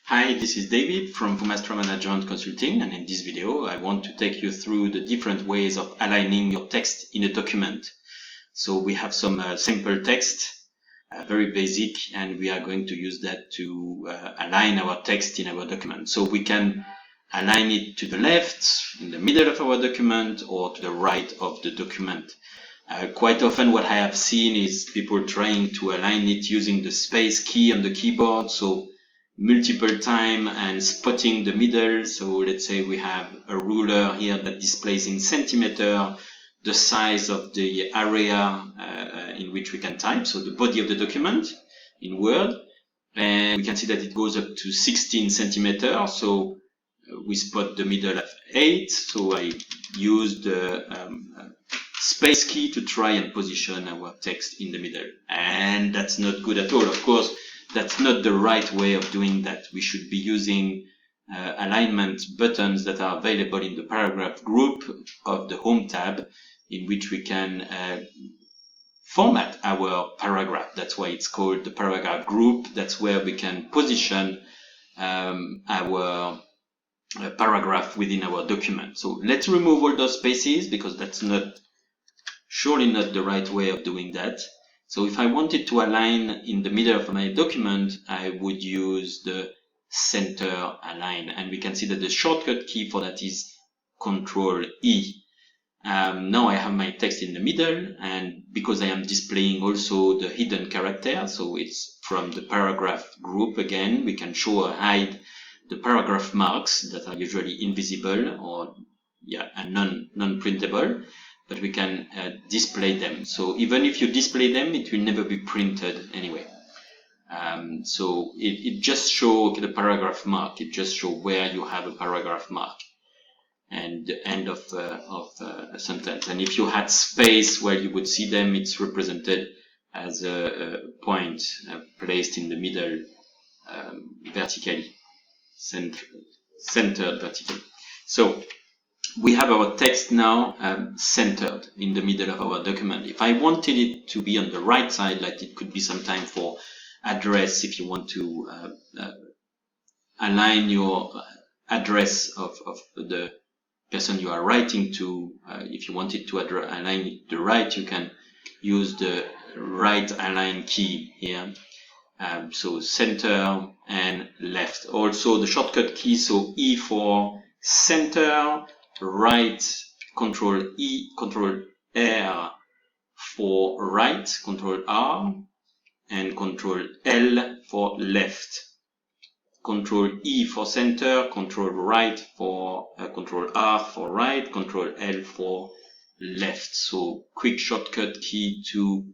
Hi, this is David from Master Management Consulting, and in this video I want to take you through the different ways of aligning your text in a document. So we have some simple text, very basic, and we are going to use that to align our text in our document. So we can align it to the left, in the middle of our document, or to the right of the document. Quite often what I have seen is people trying to align it using the space key on the keyboard, so multiple time and spotting the middle. So let's say we have a ruler here that displays in centimeter the size of the area in which we can type, so the body of the document in Word, and we can see that it goes up to 16 centimeters. So we spot the middle at 8, so I use the space key to try and position our text in the middle, and that's not good at all. Of course, that's not the right way of doing that. We should be using alignment buttons that are available in the paragraph group of the Home tab, in which we can format our paragraph. That's why it's called the paragraph group. That's where we can position our paragraph within our document. So let's remove all those spaces, because that's surely not the right way of doing that. So if I wanted to align in the middle of my document, I would use the center align, and we can see that the shortcut key for that is Control E. Now I have my text in the middle, and because I am displaying also the hidden character, so it's from the paragraph group again, we can show or hide the paragraph marks that are usually invisible or non-printable. But we can display them. So even if you display them, it will never be printed anyway. So it just shows the paragraph mark. It just shows where you have a paragraph mark and the end of a sentence. And if you had space where you would see them, it's represented as a point placed in the middle vertically, centered vertically. So we have our text now centered in the middle of our document. If I wanted it to be on the right side, like it could be sometime for address, if you want to align your address of the person you are writing to, if you wanted to align it to the right, you can use the right align key here. So center and left. Also the shortcut key, so E for center, right, Control E, Control R for right, Control R, and Control L for left. Control E for center, Control right for Control R for right, Control L for left. So quick shortcut key to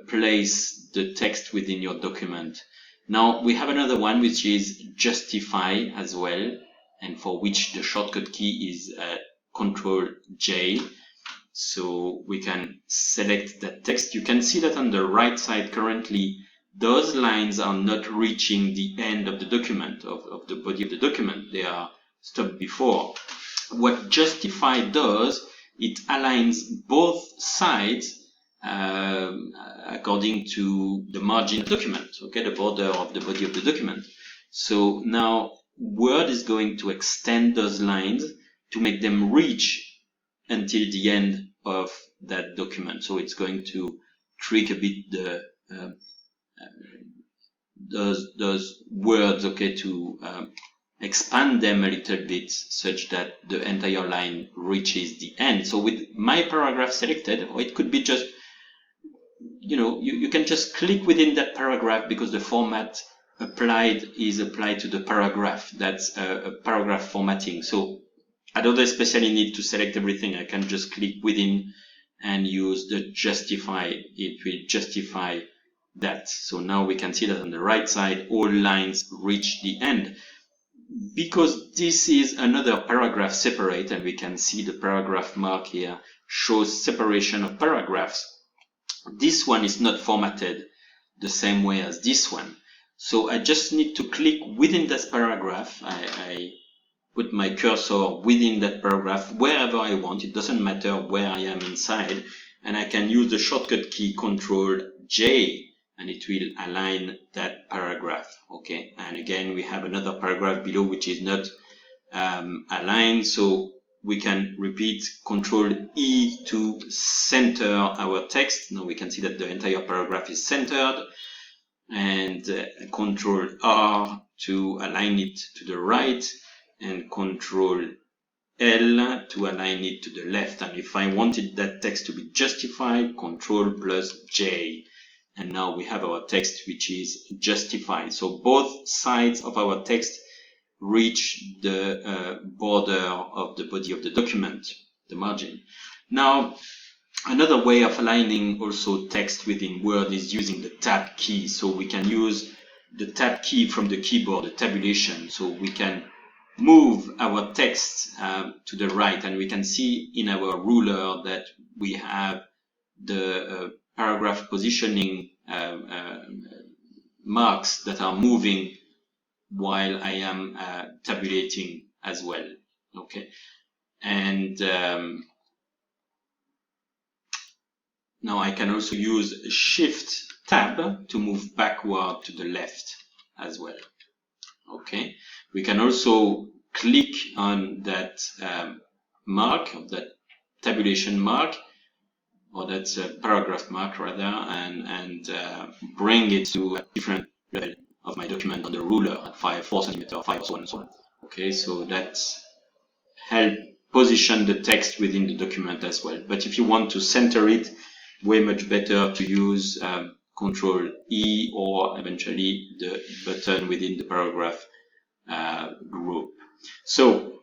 place the text within your document. Now we have another one, which is justify as well, and for which the shortcut key is Control J. So we can select that text. You can see that on the right side currently, those lines are not reaching the end of the document, of the body of the document. They are stopped before. What justify does, it aligns both sides according to the margin of the document, okay, the border of the body of the document. So now Word is going to extend those lines to make them reach until the end of that document. So it's going to trick a bit the those words, okay, to expand them a little bit such that the entire line reaches the end. So with my paragraph selected, or it could be just, you can just click within that paragraph, because the format is applied to the paragraph. That's a paragraph formatting. So I don't especially need to select everything. I can just click within and use the justify. It will justify that. So now we can see that on the right side, all lines reach the end. Because this is another paragraph separate, and we can see the paragraph mark here shows separation of paragraphs. This one is not formatted the same way as this one. So I just need to click within this paragraph. I put my cursor within that paragraph wherever I want. It doesn't matter where I am inside. And I can use the shortcut key Control J and it will align that paragraph. Okay, and again we have another paragraph below which is not aligned, so we can repeat Control E to center our text. Now we can see that the entire paragraph is centered, and Control R to align it to the right, and Control L to align it to the left. And if I wanted that text to be justified, Control plus J. And now we have our text which is justified. So both sides of our text reach the border of the body of the document, the margin. Now, another way of aligning also text within Word is using the Tab key. So we can use the Tab key from the keyboard, the tabulation. So we can move our text to the right, and we can see in our ruler that we have the paragraph positioning marks that are moving while I am tabulating as well. Okay, and now I can also use Shift Tab to move backward to the left as well. Okay, we can also click on that mark, that tabulation mark, or that paragraph mark rather, and bring it to a different level of my document on the ruler at 4 centimeters, 5 or so on and so on. Okay, so that helps position the text within the document as well. But if you want to center it, way much better to use Control E or eventually the button within the paragraph group. So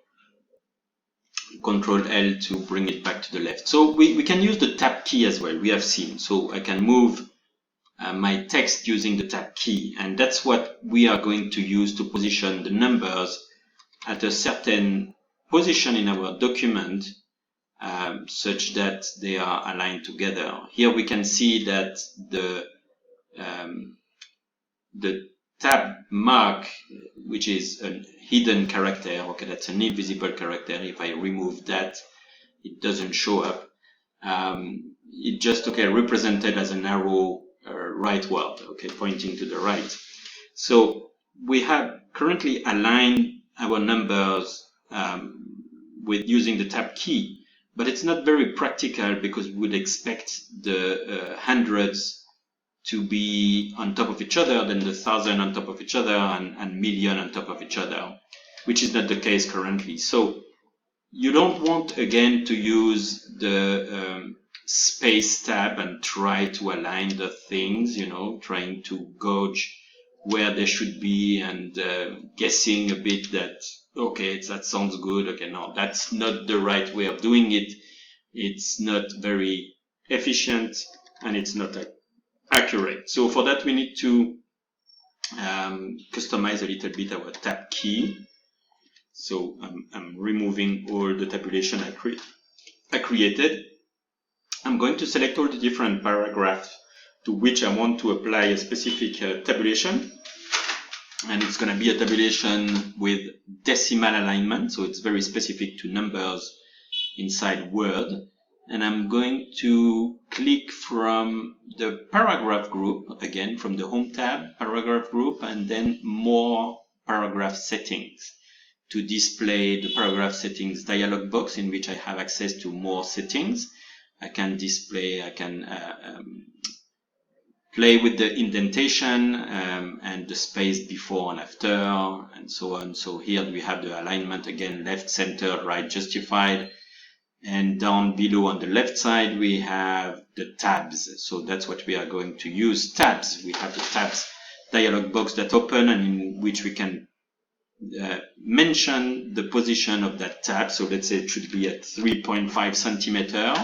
Control L to bring it back to the left. So we can use the Tab key as well, we have seen. So I can move my text using the Tab key, and that's what we are going to use to position the numbers at a certain position in our document, such that they are aligned together. Here we can see that the tab mark, which is a hidden character, okay, that's an invisible character. If I remove that, it doesn't show up. It just, okay, represented as an arrow rightward, okay, pointing to the right. So we have currently aligned our numbers with using the Tab key, but it's not very practical because we would expect the hundreds to be on top of each other, then the 1,000 on top of each other, and million on top of each other, which is not the case currently. So you don't want, again, to use the space tab and try to align the things, you know, trying to gauge where they should be and guessing a bit that, okay, that sounds good, okay, no, that's not the right way of doing it. It's not very efficient and it's not accurate. So for that we need to customize a little bit our Tab key. So I'm removing all the tabulation I created. I'm going to select all the different paragraphs to which I want to apply a specific tabulation. And it's going to be a tabulation with decimal alignment, so it's very specific to numbers inside Word. And I'm going to click from the paragraph group, again from the Home tab, paragraph group, and then more paragraph settings to display the paragraph settings dialog box in which I have access to more settings. I can display, I can play with the indentation and the space before and after and so on. So here we have the alignment again, left, center, right, justified. And down below on the left side, we have the tabs. So that's what we are going to use, tabs. We have the tabs dialog box that open and in which we can mention the position of that tab. So let's say it should be at 3.5 centimeter.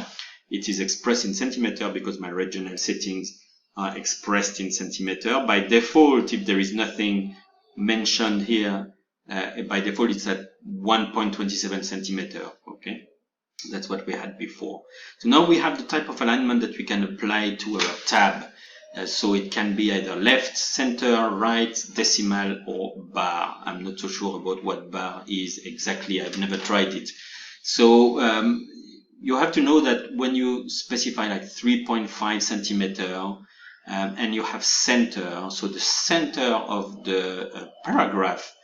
It is expressed in centimeter because my regional settings are expressed in centimeter. By default, if there is nothing mentioned here, by default it's at 1.27 centimeter. Okay. That's what we had before. So now we have the type of alignment that we can apply to our tab. So it can be either left, center, right, decimal, or bar. I'm not so sure about what bar is exactly. I've never tried it. So you have to know that when you specify like 3.5 centimeter, and you have center. So the center of the paragraph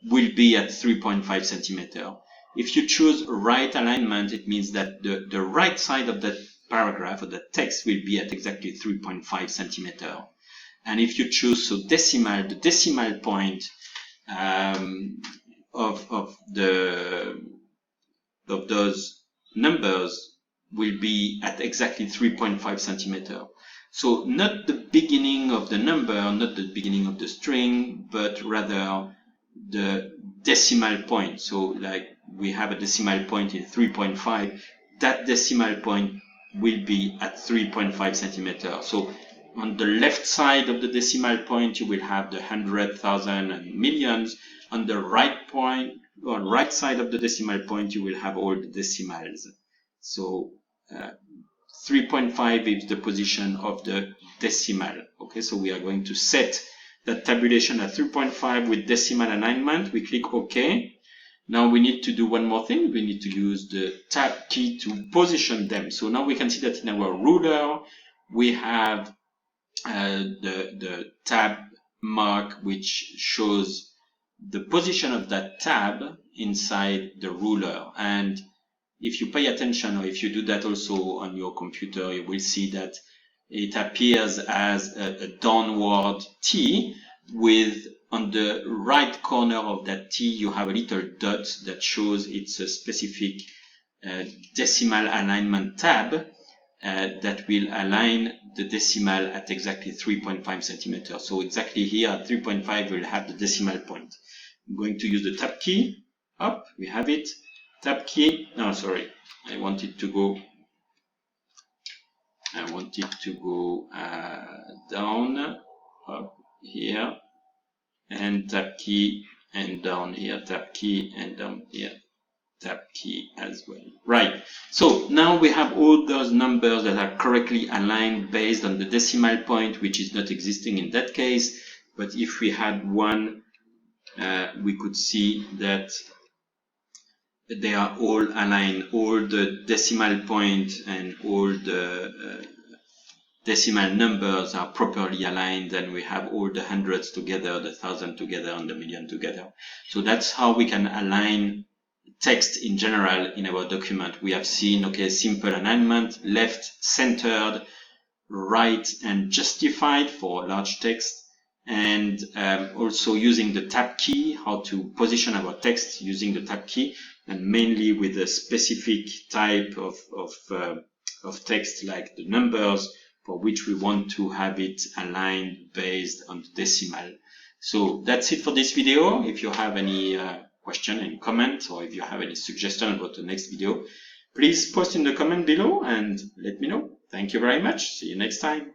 will be at 3.5 centimeter. If you choose right alignment, it means that the right side of that paragraph or the text will be at exactly 3.5 centimeter. And if you choose the decimal point of those numbers will be at exactly 3.5 centimeter. So not the beginning of the number, not the beginning of the string, but rather the decimal point. So like we have a decimal point in 3.5, that decimal point will be at 3.5 centimeter. So on the left side of the decimal point, you will have the 100,000 and millions. On the right point, or right side of the decimal point, you will have all the decimals. So 3.5 is the position of the decimal. Okay, so we are going to set that tabulation at 3.5 with decimal alignment. We click OK. Now we need to do one more thing. We need to use the tab key to position them. So now we can see that in our ruler, we have the tab mark, which shows the position of that tab inside the ruler. And if you pay attention, or if you do that also on your computer, you will see that it appears as a downward T, with on the right corner of that T you have a little dot that shows it's a specific decimal alignment tab that will align the decimal at exactly 3.5 centimeters. So exactly here at 3.5 we'll have the decimal point. I'm going to use the tab key. Up, we have it. Tab key. No, sorry, I want it to go down, up here, and tab key, and down here, tab key, and down here, tab key as well. Right, so now we have all those numbers that are correctly aligned based on the decimal point, which is not existing in that case. But if we had one, we could see that they are all aligned, all the decimal point and all the decimal numbers are properly aligned, and we have all the hundreds together, the thousand together, and the million together. So that's how we can align text in general in our document. We have seen, okay, simple alignment, left, centered, right, and justified for large text. And also using the tab key, how to position our text using the tab key, and mainly with a specific type of text like the numbers, for which we want to have it aligned based on the decimal. So that's it for this video. If you have any question and comment, or if you have any suggestion about the next video, please post in the comment below and let me know. Thank you very much. See you next time.